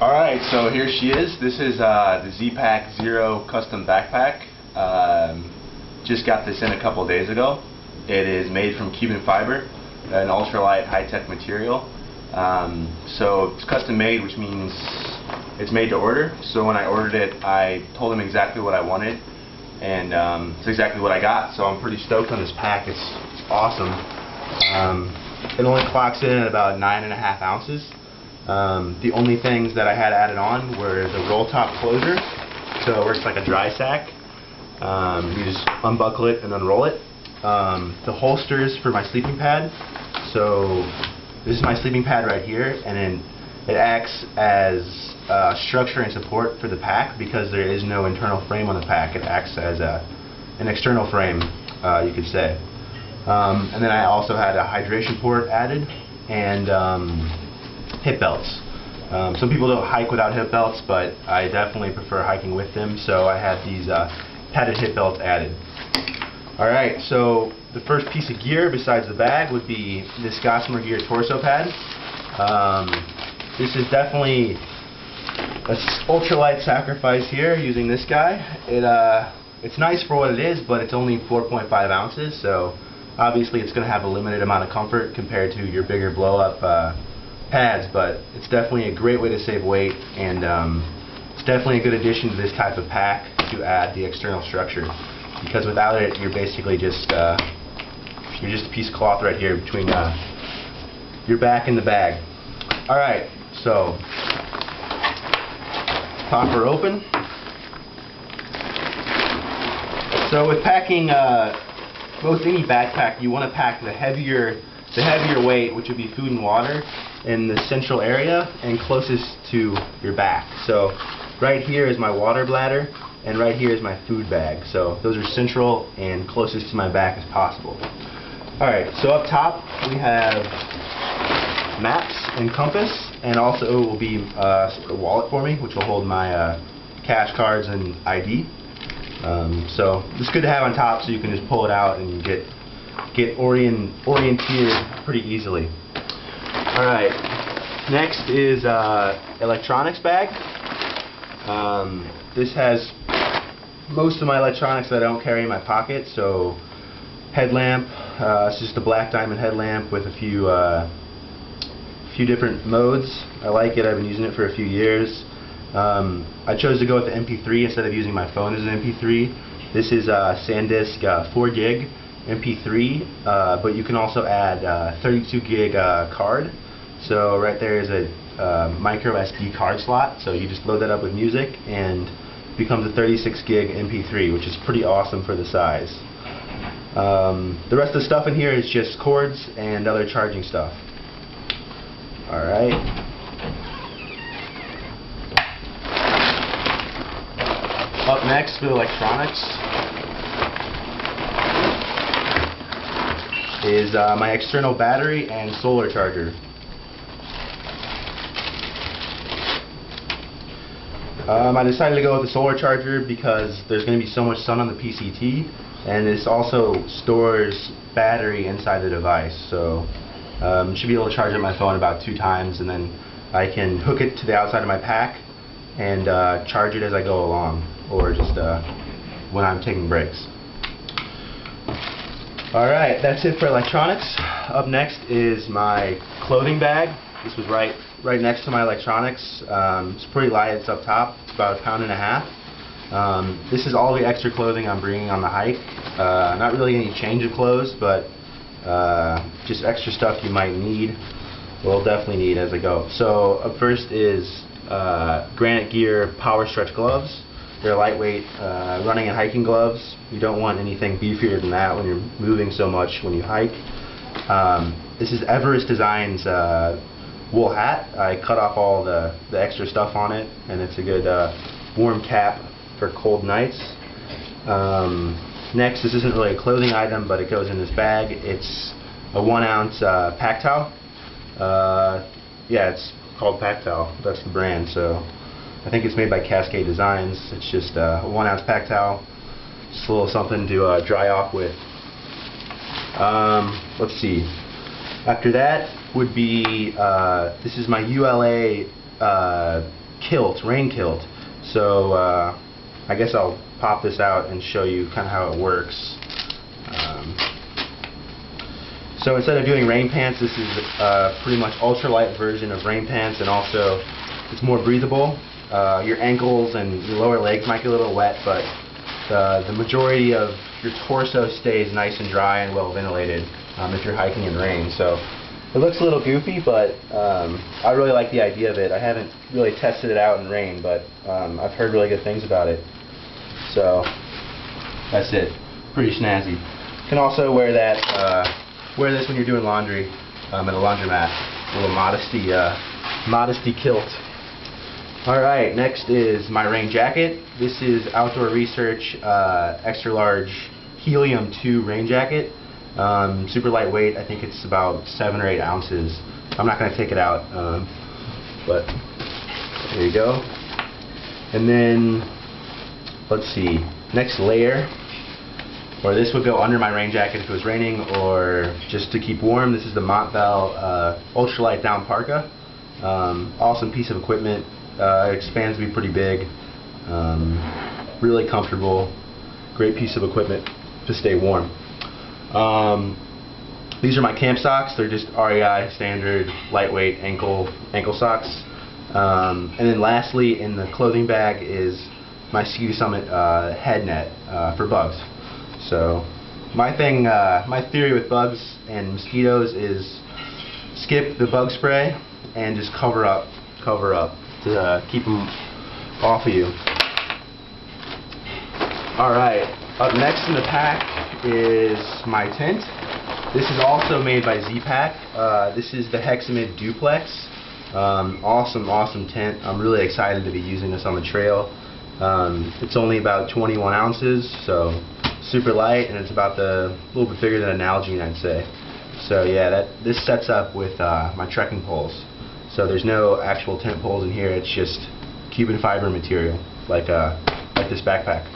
Alright, so here she is. This is the Z-Pack Zero custom backpack. Just got this in a couple days ago. It is made from carbon fiber, an ultralight high-tech material. So it's custom made, which means it's made to order. So when I ordered it, I told them exactly what I wanted, and it's exactly what I got. So I'm pretty stoked on this pack. It's awesome. It only clocks in at about 9.5 ounces. The only things that I had added on were the roll top closure, so it works like a dry sack. You just unbuckle it and unroll it. The holsters for my sleeping pad. So this is my sleeping pad right here, and then it acts as structure and support for the pack because there is no internal frame on the pack. It acts as an external frame, you could say. And then I also had a hydration port added and hip belts. Some people don't hike without hip belts, but I definitely prefer hiking with them, so I have these padded hip belts added. Alright, so the first piece of gear besides the bag would be this Gossamer Gear torso pad. This is definitely an ultralight sacrifice here using this guy. It's nice for what it is, but it's only 4.5 ounces, so obviously it's going to have a limited amount of comfort compared to your bigger blow-up pads, but it's definitely a great way to save weight, and it's definitely a good addition to this type of pack to add the external structure, because without it you're basically just a piece of cloth right here between your back and the bag. Alright, so pop her open. So with packing most any backpack, you want to pack the heavier weight, which would be food and water, in the central area and closest to your back. So right here is my water bladder, and right here is my food bag. So those are central and closest to my back as possible. Alright, so up top we have maps and compass, and also it will be a wallet for me, which will hold my cash cards and ID. So it's good to have on top, so you can just pull it out and get orienteered pretty easily. Alright, next is electronics bag. This has most of my electronics that I don't carry in my pocket. So headlamp, it's just a black diamond headlamp with a few different modes. I like it. I've been using it for a few years. I chose to go with the MP3 instead of using my phone as an MP3. This is a SanDisk 4 gig MP3, but you can also add 32 gig card. So right there is a micro SD card slot, so you just load that up with music and it becomes a 36 gig MP3, which is pretty awesome for the size. The rest of the stuff in here is just cords and other charging stuff. Alright. Up next for electronics is my external battery and solar charger. I decided to go with the solar charger because there's going to be so much sun on the PCT, and this also stores battery inside the device, so should be able to charge up my phone about 2 times, and then I can hook it to the outside of my pack and charge it as I go along, or just when I'm taking breaks. Alright, that's it for electronics. Up next is my clothing bag. This was right next to my electronics. It's pretty light. It's up top. It's about 1.5 pounds. This is all the extra clothing I'm bringing on the hike. Not really any change of clothes, but just extra stuff you might need. Well, definitely need as I go. So up first is Granite Gear Power Stretch gloves. They're lightweight running and hiking gloves. You don't want anything beefier than that when you're moving so much when you hike. This is Everest Designs wool hat. I cut off all the extra stuff on it, and it's a good warm cap for cold nights. Next, this isn't really a clothing item, but it goes in this bag. It's a 1 ounce pack towel. Yeah, it's called Pack Towel. That's the brand. So I think it's made by Cascade Designs. It's just a 1 ounce pack towel. Just a little something to dry off with. Let's see. After that would be, this is my ULA kilt, rain kilt. So I guess I'll pop this out and show you kind of how it works. So instead of doing rain pants, this is pretty much ultralight version of rain pants, and also it's more breathable. Your ankles and your lower legs might get a little wet, but the majority of your torso stays nice and dry and well ventilated if you're hiking in rain. So it looks a little goofy, but I really like the idea of it. I haven't really tested it out in rain, but I've heard really good things about it. So that's it. Pretty snazzy. You can also wear that. Wear this when you're doing laundry at a laundromat. A little modesty kilt. Alright, next is my rain jacket. This is Outdoor Research extra large helium 2 rain jacket. Super lightweight. I think it's about 7 or 8 ounces. I'm not going to take it out, but there you go. And then let's see, next layer, or this would go under my rain jacket if it was raining, or just to keep warm. This is the Montvale ultralight down parka. Awesome piece of equipment. It expands to be pretty big. Really comfortable. Great piece of equipment to stay warm. These are my camp socks. They're just REI standard lightweight ankle socks. And then lastly, in the clothing bag is my Ski Summit head net for bugs. So my theory with bugs and mosquitoes is skip the bug spray and just cover up to keep them off of you. Alright, up next in the pack is my tent. This is also made by Z-Pack. This is the Hexamid Duplex. Awesome tent. I'm really excited to be using this on the trail. It's only about 21 ounces, so super light, and it's about a little bit bigger than an Nalgene, I'd say. So yeah, this sets up with my trekking poles. So there's no actual tent poles in here. It's just carbon fiber material, like this backpack.